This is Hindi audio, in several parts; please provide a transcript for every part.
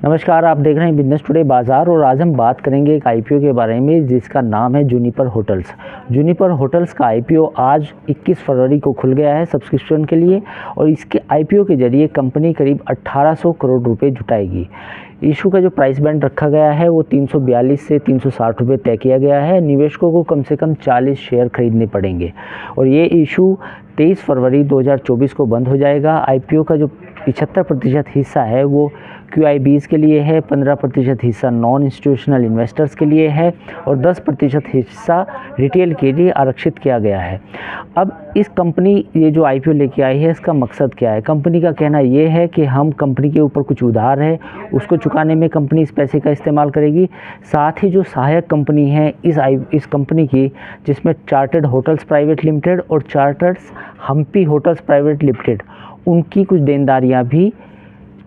नमस्कार, आप देख रहे हैं बिजनेस टुडे बाज़ार और आज हम बात करेंगे एक आईपीओ के बारे में जिसका नाम है जूनिपर होटल्स। जूनिपर होटल्स का आईपीओ आज 21 फरवरी को खुल गया है सब्सक्रिप्शन के लिए और इसके आईपीओ के जरिए कंपनी करीब 1800 करोड़ रुपए जुटाएगी। इशू का जो प्राइस बैंड रखा गया है वो 342 से 360 रुपये तय किया गया है। निवेशकों को कम से कम 40 शेयर खरीदने पड़ेंगे और ये इशू 23 फरवरी 2024 को बंद हो जाएगा। आईपीओ का जो 75% हिस्सा है वो QIBs के लिए है, 15% हिस्सा नॉन इंस्टीट्यूशनल इन्वेस्टर्स के लिए है और 10% हिस्सा रिटेल के लिए आरक्षित किया गया है। अब इस कंपनी ये जो आईपीओ लेके आई है इसका मकसद क्या है? कंपनी का कहना ये है कि हम कंपनी के ऊपर कुछ उधार है उसको चुकाने में कंपनी इस पैसे का इस्तेमाल करेगी। साथ ही जो सहायक कंपनी है इस कंपनी की, जिसमें चार्टर्ड होटल्स प्राइवेट लिमिटेड और charters Hampi hotels private limited, उनकी कुछ देनदारियां भी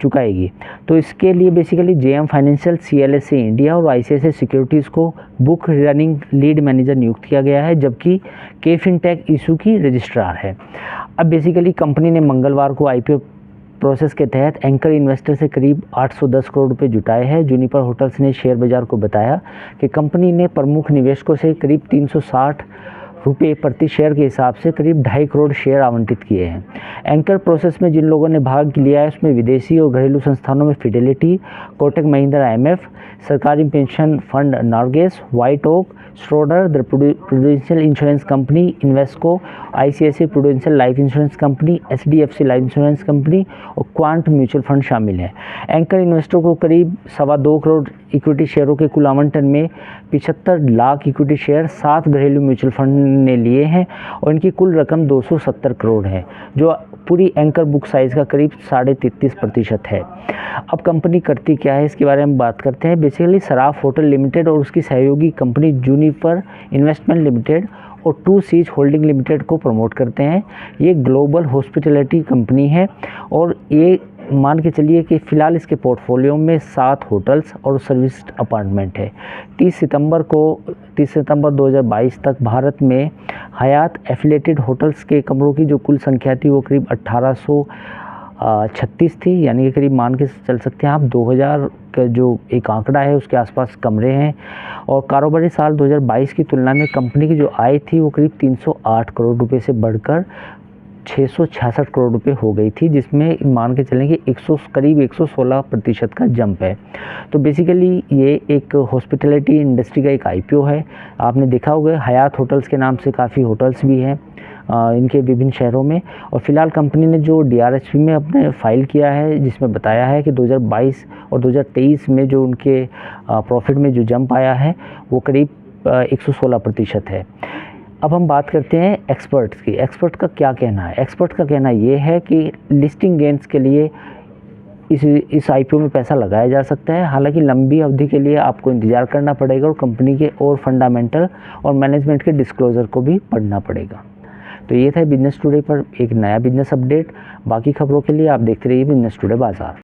चुकाएगी। तो इसके लिए basically JM financial, CLSA India और ICICI सिक्योरिटीज़ को बुक रनिंग लीड मैनेजर नियुक्त किया गया है, जबकि KFinTech इशू की रजिस्ट्रार है। अब बेसिकली कंपनी ने मंगलवार को आईपीओ प्रोसेस के तहत एंकर इन्वेस्टर से करीब 810 करोड़ रुपए जुटाए हैं। जूनिपर होटल्स ने शेयर बाजार को बताया कि कंपनी ने प्रमुख निवेशकों से करीब 360 रुपये प्रति शेयर के हिसाब से करीब 2.5 करोड़ शेयर आवंटित किए हैं। एंकर प्रोसेस में जिन लोगों ने भाग लिया है उसमें विदेशी और घरेलू संस्थानों में फिडेलिटी, कोटक महिंद्रा IMF, सरकारी pension fund Norges, White Oak, Schroder, the Prudential insurance company, Invesco, ICICI Prudential life insurance company, HDFC life insurance company और क्वांट म्यूचुअल फंड शामिल हैं। एंकर इन्वेस्टरों को करीब 2.25 करोड़ इक्विटी शेयरों के कुल आवंटन में 75 लाख इक्विटी शेयर 7 घरेलू म्यूचुअल फंड ने लिए हैं और इनकी कुल रकम 270 करोड़ है, जो पूरी एंकर बुक साइज़ का करीब 33.5% है। अब कंपनी करती क्या है इसके बारे में बात करते हैं। बेसिकली सराफ होटल लिमिटेड और उसकी सहयोगी कंपनी जूनिपर इन्वेस्टमेंट लिमिटेड और 2 सीज होल्डिंग लिमिटेड को प्रमोट करते हैं। ये ग्लोबल हॉस्पिटैलिटी कंपनी है और ये मान के चलिए कि फ़िलहाल इसके पोर्टफोलियो में 7 होटल्स और सर्विस अपार्टमेंट है। 30 सितंबर 2022 तक भारत में हयात एफिलेटेड होटल्स के कमरों की जो कुल संख्या थी वो करीब 1836 थी, यानी कि करीब मान के चल सकते हैं आप 2000 का जो एक आंकड़ा है उसके आसपास कमरे हैं। और कारोबारी साल 2022 की तुलना में कंपनी की जो आय थी वो करीब 308 करोड़ रुपए से बढ़कर 666 करोड़ रुपए हो गई थी, जिसमें मान के चलें कि करीब 116% का जंप है। तो बेसिकली ये एक हॉस्पिटैलिटी इंडस्ट्री का एक आईपीओ है। आपने देखा होगा हयात होटल्स के नाम से काफ़ी होटल्स भी हैं इनके विभिन्न शहरों में। और फिलहाल कंपनी ने जो DRHP में अपने फाइल किया है जिसमें बताया है कि 2022 और 2023 में जो उनके प्रॉफिट में जो जंप आया है वो करीब 116% है। अब हम बात करते हैं एक्सपर्ट्स की। एक्सपर्ट का क्या कहना है? एक्सपर्ट का कहना ये है कि लिस्टिंग गेन्स के लिए इस आईपीओ में पैसा लगाया जा सकता है। हालांकि लंबी अवधि के लिए आपको इंतज़ार करना पड़ेगा और कंपनी के और फंडामेंटल और मैनेजमेंट के डिस्क्लोज़र को भी पढ़ना पड़ेगा। तो ये था बिजनेस टुडे पर एक नया बिजनेस अपडेट। बाकी खबरों के लिए आप देखते रहिए बिजनेस टुडे बाज़ार।